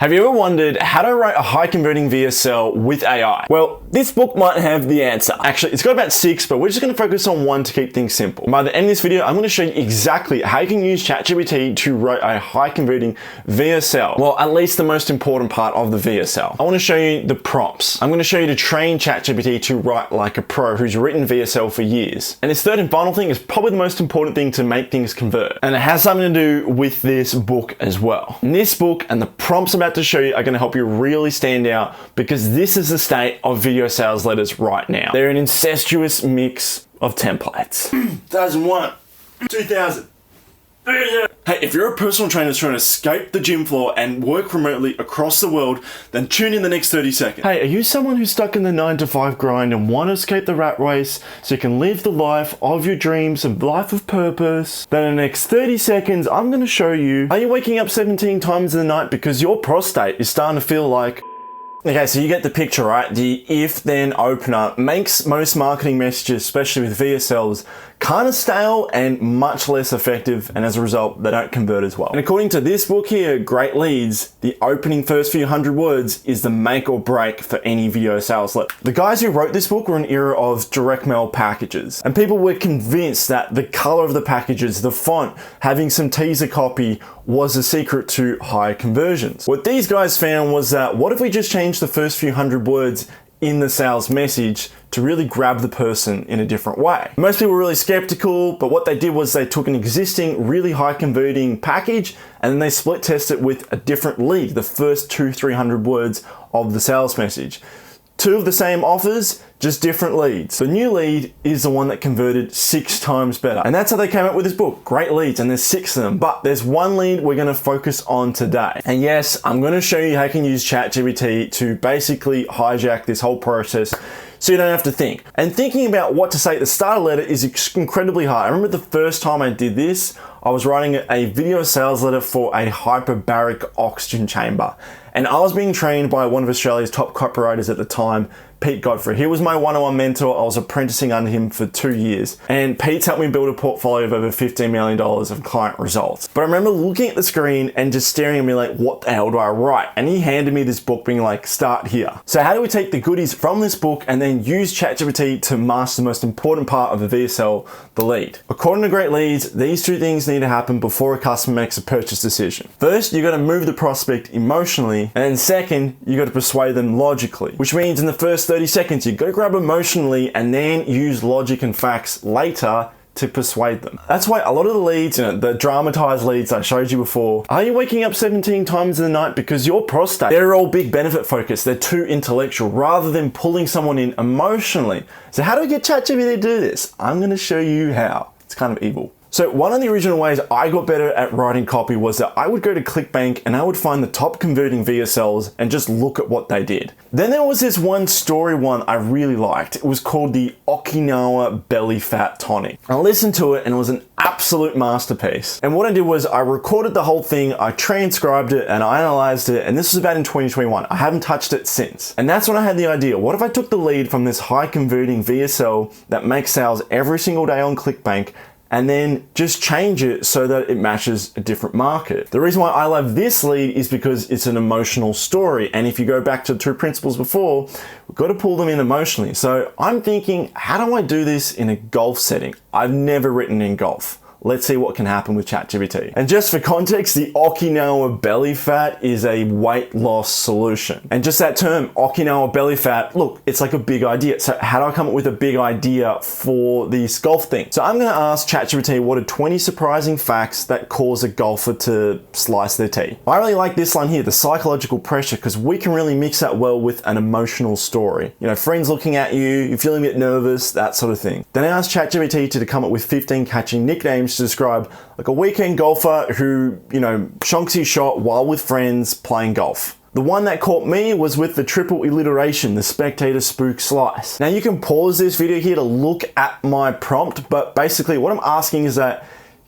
Have you ever wondered how to write a high converting VSL with AI? Well, this book might have the answer. Actually, it's got about 6, but we're just going to focus on 1 to keep things simple. By the end of this video, I'm going to show you exactly how you can use ChatGPT to write a high converting VSL. Well, at least the most important part of the VSL. I want to show you the prompts. I'm going to show you to train ChatGPT to write like a pro who's written VSL for years. And this third and final thing is probably the most important thing to make things convert. And it has something to do with this book as well. And this book and the prompts about to show you are going to help you really stand out, because this is the state of video sales letters right now. They're an incestuous mix of templates. 2001, 2000. Hey, if you're a personal trainer that's trying to escape the gym floor and work remotely across the world, then tune in the next 30 seconds. Hey, are you someone who's stuck in the 9-to-5 grind and want to escape the rat race so you can live the life of your dreams, a life of purpose? Then in the next 30 seconds, I'm going to show you, are you waking up 17 times in the night because your prostate is starting to feel like... Okay, so you get the picture, right? The if-then opener makes most marketing messages, especially with VSLs, kind of stale and much less effective, and as a result, they don't convert as well. And according to this book here, Great Leads, the opening first few hundred words is the make or break for any video sales letter. The guys who wrote this book were in an era of direct mail packages, and people were convinced that the color of the packages, the font, having some teaser copy was the secret to high conversions. What these guys found was that what if we just change the first few hundred words in the sales message to really grab the person in a different way? Most people were really skeptical, but what they did was they took an existing really high converting package and then they split test it with a different lead, the first 200-300 words of the sales message. 2 of the same offers, just different leads. The new lead is the one that converted 6 times better. And that's how they came up with this book, Great Leads, and there's 6 of them. But there's one lead we're gonna focus on today. And yes, I'm gonna show you how you can use ChatGPT to basically hijack this whole process so you don't have to think. And thinking about what to say at the start of a letter is incredibly hard. I remember the first time I did this, I was writing a video sales letter for a hyperbaric oxygen chamber. And I was being trained by one of Australia's top copywriters at the time, Pete Godfrey. He was my one-on-one mentor. I was apprenticing under him for 2 years. And Pete's helped me build a portfolio of over $15 million of client results. But I remember looking at the screen and just staring at me like, what the hell do I write? And he handed me this book being like, start here. So how do we take the goodies from this book and then use ChatGPT to master the most important part of a VSL, the lead? According to Great Leads, these 2 things need to happen before a customer makes a purchase decision. First, you got to move the prospect emotionally. And then second, you got to persuade them logically, which means in the first 30 seconds, you got to grab emotionally and then use logic and facts later to persuade them. That's why a lot of the leads, the dramatized leads I showed you before, are you waking up 17 times in the night because your prostate, they're all big benefit focused. They're too intellectual rather than pulling someone in emotionally. So how do we get ChatGPT to do this? I'm going to show you how. It's kind of evil. So one of the original ways I got better at writing copy was that I would go to ClickBank and I would find the top converting VSLs and just look at what they did. Then there was this one story one I really liked. It was called the Okinawa Belly Fat Tonic. I listened to it and it was an absolute masterpiece. And what I did was I recorded the whole thing, I transcribed it and I analyzed it, and this was about in 2021. I haven't touched it since. And that's when I had the idea, what if I took the lead from this high converting VSL that makes sales every single day on ClickBank and then just change it so that it matches a different market. The reason why I love this lead is because it's an emotional story. And if you go back to the 2 principles before, we've got to pull them in emotionally. So I'm thinking, how do I do this in a golf setting? I've never written in golf. Let's see what can happen with ChatGPT. And just for context, the Okinawa belly fat is a weight loss solution. And just that term, Okinawa belly fat, look, it's like a big idea. So how do I come up with a big idea for this golf thing? So I'm gonna ask ChatGPT, what are 20 surprising facts that cause a golfer to slice their tee? I really like this line here, the psychological pressure, because we can really mix that well with an emotional story. Friends looking at you, you're feeling a bit nervous, that sort of thing. Then I asked ChatGPT to come up with 15 catchy nicknames to describe like a weekend golfer who, shonks his shot while with friends playing golf. The one that caught me was with the triple alliteration, the spectator spook slice. Now you can pause this video here to look at my prompt, but basically what I'm asking is that,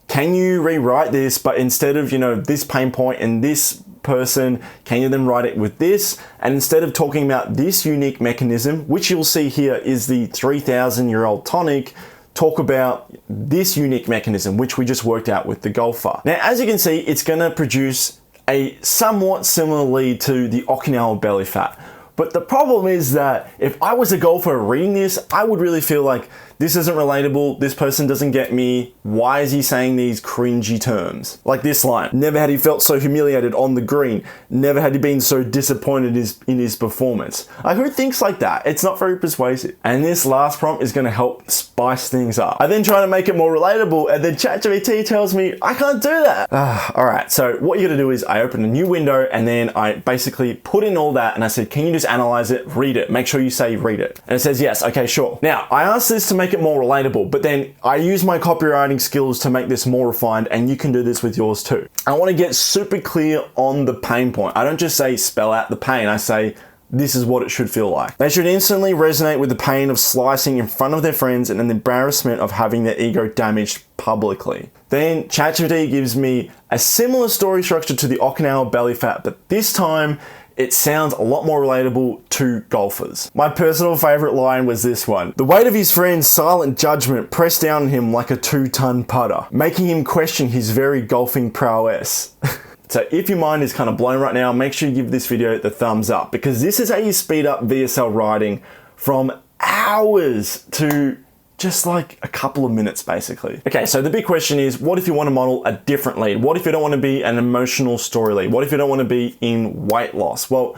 can you rewrite this, but instead of, this pain point and this person, can you then write it with this? And instead of talking about this unique mechanism, which you'll see here is the 3,000-year-old tonic, talk about this unique mechanism, which we just worked out with the golfer. Now, as you can see, it's gonna produce a somewhat similar lead to the Okinawa belly fat. But the problem is that if I was a golfer reading this, I would really feel like this isn't relatable, this person doesn't get me, why is he saying these cringy terms? Like this line, never had he felt so humiliated on the green, never had he been so disappointed in his performance. Like who thinks like that? It's not very persuasive. And this last prompt is gonna help spice things up. I then try to make it more relatable and then ChatGPT tells me I can't do that. All right, so what you're gonna do is I open a new window and then I basically put in all that and I said, can you just analyze it, read it, make sure you say read it. And it says yes, okay, sure. Now, I asked this to make it more relatable, but then I use my copywriting skills to make this more refined, and you can do this with yours too. I want to get super clear on the pain point. I don't just say spell out the pain, I say this is what it should feel like. They should instantly resonate with the pain of slicing in front of their friends and the embarrassment of having their ego damaged publicly. Then ChatGPT gives me a similar story structure to the Okinawa belly fat, but this time it sounds a lot more relatable to golfers. My personal favorite line was this one. The weight of his friend's silent judgment pressed down on him like a 2-ton putter, making him question his very golfing prowess. So if your mind is kind of blown right now, make sure you give this video the thumbs up, because this is how you speed up VSL writing from hours to just like a couple of minutes basically. Okay, so the big question is, what if you want to model a different lead? What if you don't want to be an emotional story lead? What if you don't want to be in weight loss? Well,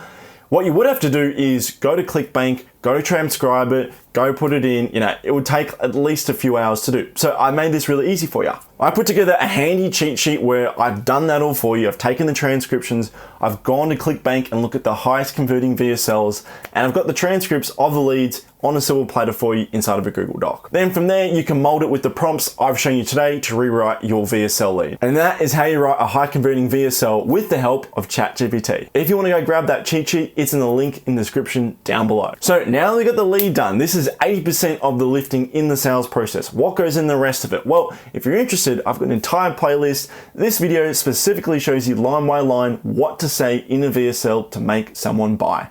what you would have to do is go to ClickBank, go transcribe it, go put it in, it would take at least a few hours to do. So I made this really easy for you. I put together a handy cheat sheet where I've done that all for you. I've taken the transcriptions, I've gone to ClickBank and look at the highest converting VSLs, and I've got the transcripts of the leads on a silver platter for you inside of a Google Doc. Then from there, you can mold it with the prompts I've shown you today to rewrite your VSL lead. And that is how you write a high converting VSL with the help of ChatGPT. If you want to go grab that cheat sheet, it's in the link in the description down below. So now we got the lead done. This is 80% of the lifting in the sales process. What goes in the rest of it? Well, if you're interested, I've got an entire playlist. This video specifically shows you line by line what to say in a VSL to make someone buy.